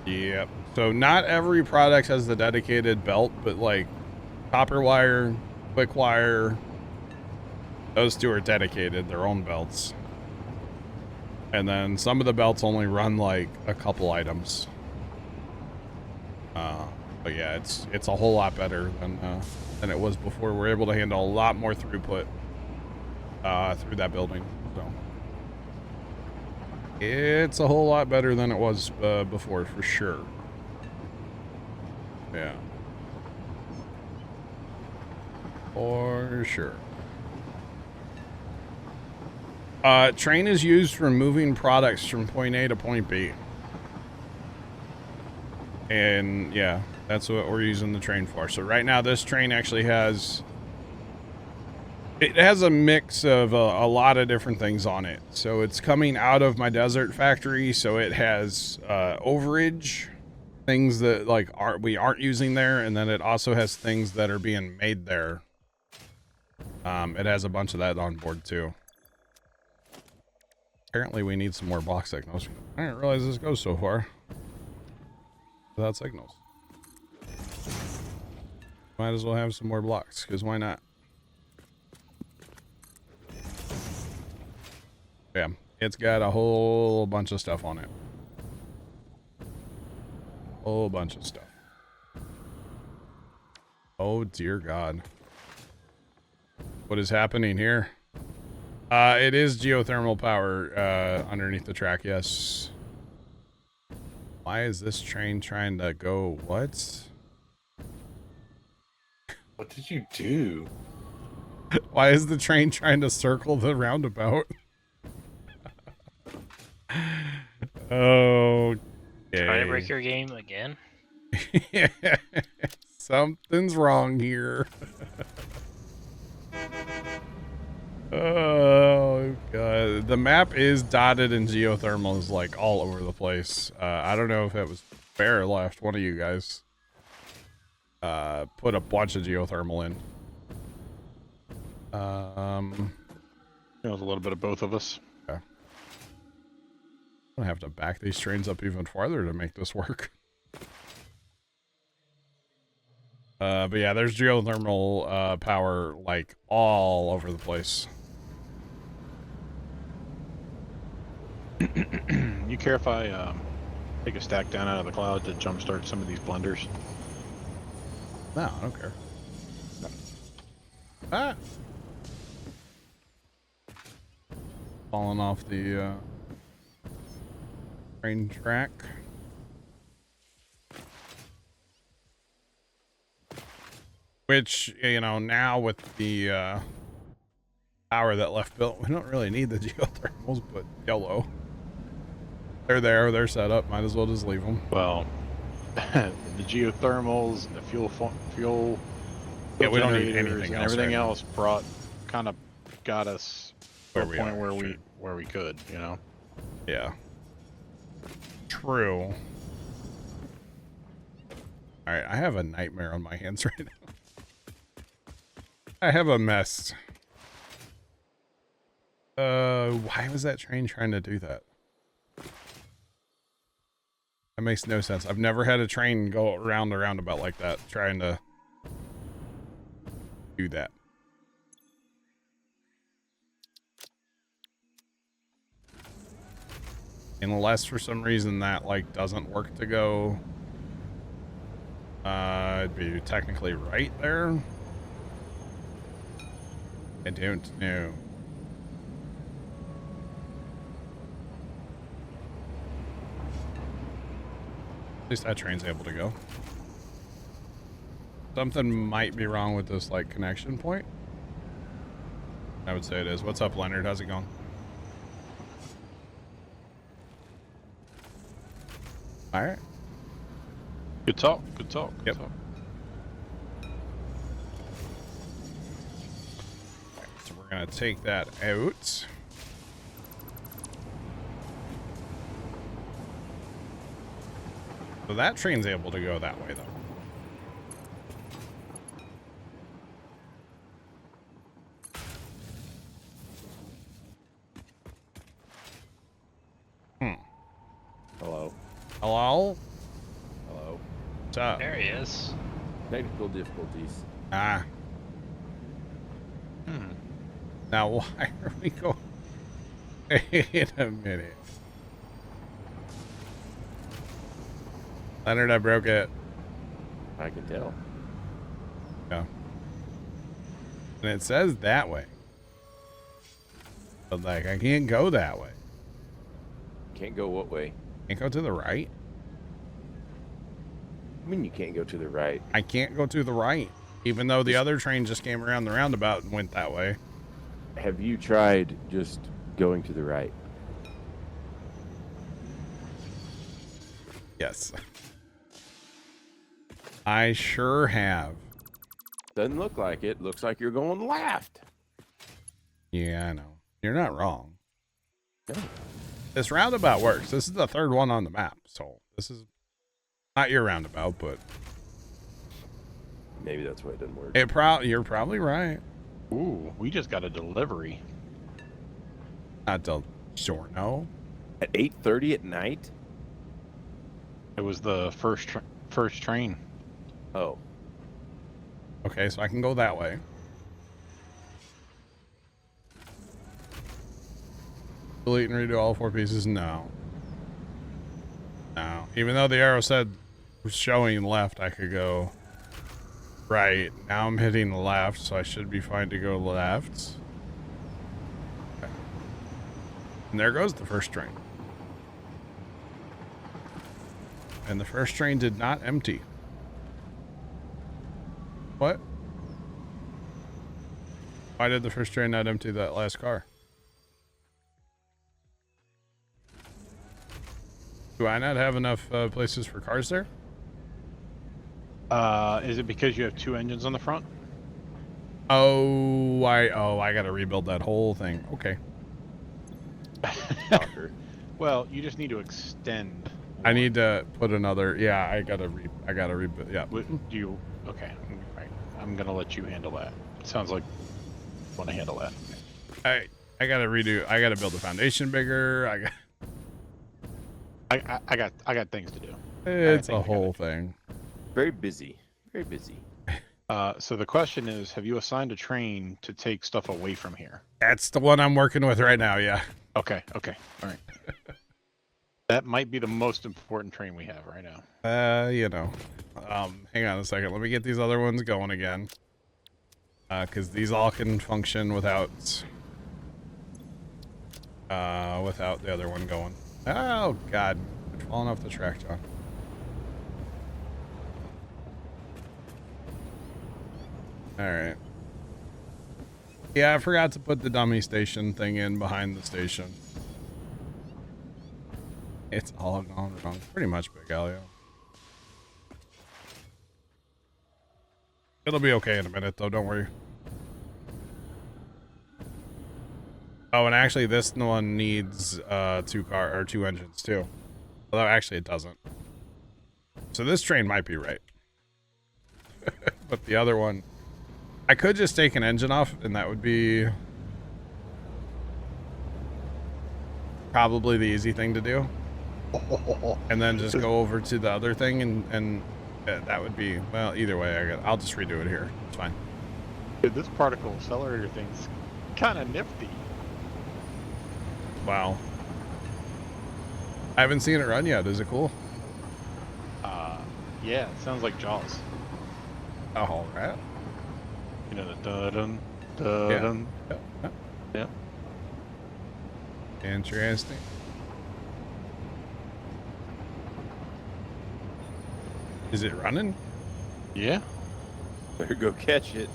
Yep. So not every product has the dedicated belt, but like copper wire, quick wire, those two are dedicated, their own belts. And then some of the belts only run like a couple items. But yeah, it's a whole lot better than it was before. We're able to handle a lot more throughput through that building. So it's a whole lot better than it was before, for sure. Yeah. For sure. Train is used for moving products from point A to point B. And yeah, that's what we're using the train for. So right now this train actually has, it has a mix of a lot of different things on it. So it's coming out of my desert factory. So it has overage, things that like we aren't using there. And then it also has things that are being made there. It has a bunch of that on board too. Apparently we need some more block signals. I didn't realize this goes so far without signals. Might as well have some more blocks, because why not? Yeah, it's got a whole bunch of stuff on it. Whole bunch of stuff. Oh dear God. What is happening here? It is geothermal power underneath the track, yes. Why is this train trying to go? What? What did you do? Why is the train trying to circle the roundabout? Okay. Try to break your game again? Something's wrong here. Oh God, the map is dotted in geothermals like all over the place. I don't know if it was fair or left. One of you guys put a bunch of geothermal in. It was a little bit of both of us. Okay. I'm gonna have to back these trains up even farther to make this work. But yeah, there's geothermal power like all over the place. You care if I take a stack down out of the cloud to jumpstart some of these blenders? No, I don't care. Ah! Falling off the train track. Which, you know, now with the power that left built, we don't really need the geothermals, but YOLO. They're there, they're set up, might as well just leave them. Well, the geothermals and the fuel Yeah, we don't need generators anything and else everything right now. else kind of got us to Where a we point are, where we could, you know. Yeah. True. Alright, I have a nightmare on my hands right now. I have a mess. Why was that train trying to do that? That makes no sense. I've never had a train go around a roundabout like that, trying to do that. Unless for some reason that like doesn't work to go it'd be technically right there. I don't know. At least that train's able to go. Something might be wrong with this like connection point. I would say it is. What's up, Leonard? How's it going? All right. Good talk. Good talk. Good Yep. talk. So we're gonna take that out. So that train's able to go that way, though. Hello. Hello? Hello. What's up? There he is. Technical difficulties. Ah. Now, why are we going? Wait a minute. Leonard, I broke it. I can tell. Yeah. And it says that way. But, like, I can't go that way. Can't go what way? Can't go to the right. I mean, you can't go to the right. I can't go to the right. Even though the other train just came around the roundabout and went that way. Have you tried just going to the right? Yes. I sure have. Doesn't look like it. Looks like you're going left. Yeah, I know. You're not wrong. No. This roundabout works. This is the third one on the map. So this is not your roundabout, but Maybe that's why it doesn't work. you're probably right. Ooh, we just got a delivery. Not del Giorno. At 8:30 at night? It was the first train. Oh. Okay, so I can go that way. Delete and redo all 4 pieces? No. No. Even though the arrow said was showing left, I could go right. Now I'm hitting left, so I should be fine to go left. Okay. And there goes the first train. And the first train did not empty. What? Why did the first train not empty that last car? Do I not have enough places for cars there? Is it because you have 2 engines on the front? Oh, I gotta rebuild that whole thing. Okay. Shocker. Well, you just need to extend. I need to put another. Yeah, I gotta rebuild. Yeah. Do you? Okay. Right. I'm gonna let you handle that. Sounds like you want to handle that. I gotta redo. I gotta build the foundation bigger. I got things to do. It's think a we whole gotta- thing. Very busy. Very busy. So the question is, have you assigned a train to take stuff away from here? That's the one I'm working with right now. Yeah. Okay. All right. That might be the most important train we have right now. You know. Hang on a second. Let me get these other ones going again. Because these all can function without the other one going. Oh, God. It's falling off the track, John. Alright. Yeah, I forgot to put the dummy station thing in behind the station. It's all gone wrong. Pretty much, Big Alio. It'll be okay in a minute, though. Don't worry. Oh, and actually, this one needs two engines too. Although actually, it doesn't. So this train might be right, but the other one, I could just take an engine off, and that would be probably the easy thing to do. And then just go over to the other thing, and that would be, well, either way, I'll just redo it here. It's fine. Dude, this particle accelerator thing's kind of nifty. Wow. I haven't seen it run yet. Is it cool? Yeah, it sounds like Jaws. Oh, all right. You know, the dun dun dun. Yeah. Interesting. Is it running? Yeah. Better go catch it.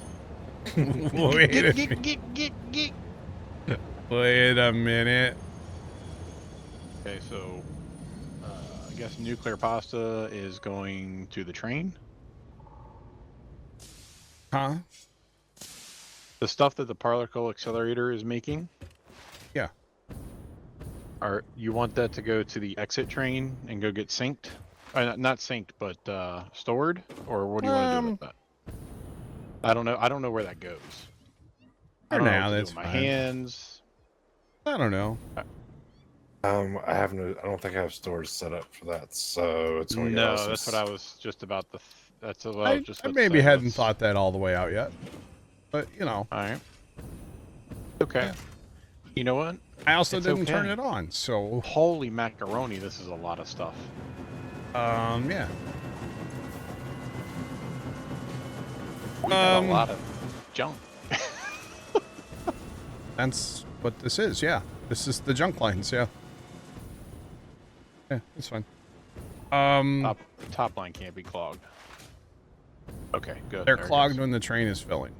Wait a minute. Wait a minute. Okay, so I guess nuclear pasta is going to the train. Huh? The stuff that the particle accelerator is making. Yeah. You want that to go to the exit train and go get synced? Not synced, but stored, or what do you want to do with that? I don't know. I don't know where that goes. For now, that's my fine. hands. I don't know. I don't think I have storage set up for that, so it's going to No, that's what I was just about to. That's what I was just. I about to maybe say. hadn't Let's- thought that all the way out yet, but you know. All right. Okay. Yeah. You know what? I also It's didn't turn okay. it on, so Holy macaroni! This is a lot of stuff. yeah. We got a lot of junk. That's what this is. Yeah, this is the junk lines. Yeah. Yeah, it's fine. Top line can't be clogged. Okay, good. They're There it clogged goes. when the train is filling.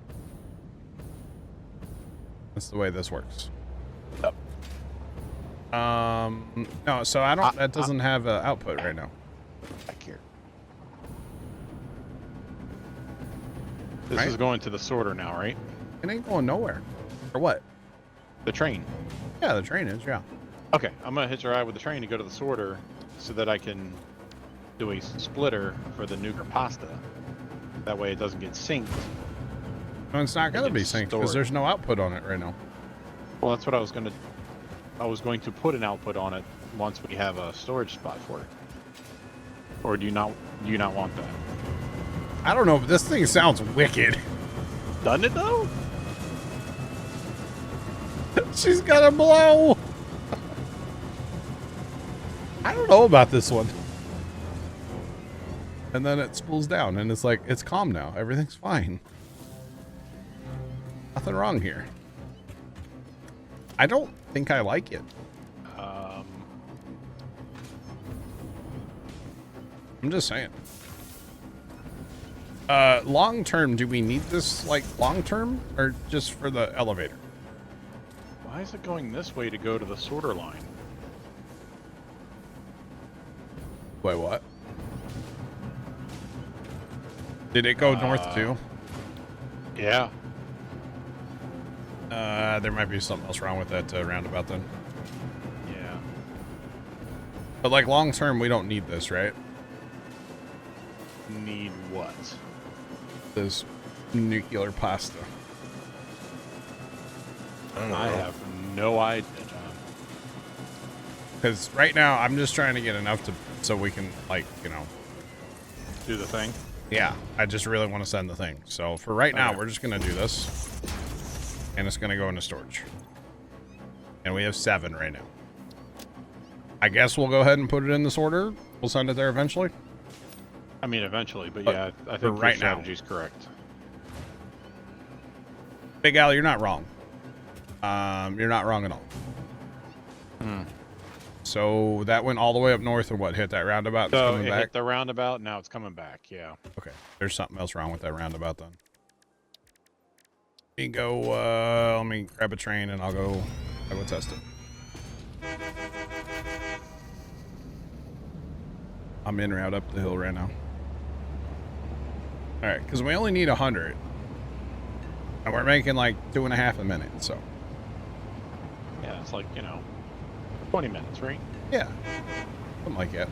That's the way this works. Yep. No, so I don't. That doesn't have an output right now. Back here. This Right. is going to the sorter now, right? It ain't going nowhere. Or what? The train. Yeah, the train is. Yeah. Okay, I'm gonna hitch a ride with the train to go to the sorter, so that I can do a splitter for the nuclear pasta. That way, it doesn't get synced. No, it's not gonna It be gets synced because stored. there's no output on it right now. Well, that's what I was gonna. I was going to put an output on it once we have a storage spot for it. Or do you not? Do you not want that? I don't know, but this thing sounds wicked. Doesn't it though? She's gonna blow. I don't know about this one. And then it spools down, and it's like, it's calm now. Everything's fine. Nothing wrong here. I don't think I like it. I'm just saying. Long term, do we need this, like, long term? Or just for the elevator? Why is it going this way to go to the sorter line? Wait, what? Did it go north too? Yeah. There might be something else wrong with that roundabout then. Yeah. But like long term, we don't need this, right? Need what? This nuclear pasta. I don't know. I have no idea, John. Because right now, I'm just trying to get enough to so we can, like, you know. Do the thing. Yeah, I just really want to send the thing. So for right now, Okay. we're just gonna do this, and it's gonna go into storage. And we have 7 right now. I guess we'll go ahead and put it in this order. We'll send it there eventually. I mean, eventually, but But yeah, I for think right your now. strategy's correct. Big Al, you're not wrong. You're not wrong at all. Hmm. So that went all the way up north and what, hit that roundabout that's So coming it back? hit the roundabout, now it's coming back, yeah. Okay, there's something else wrong with that roundabout then. Let me go, let me grab a train and I'll go test it. I'm en route up the hill right now. All right, because we only need 100. And we're making like 2.5 a minute, so. Yeah, it's like, 20 minutes, right? Yeah, something like that.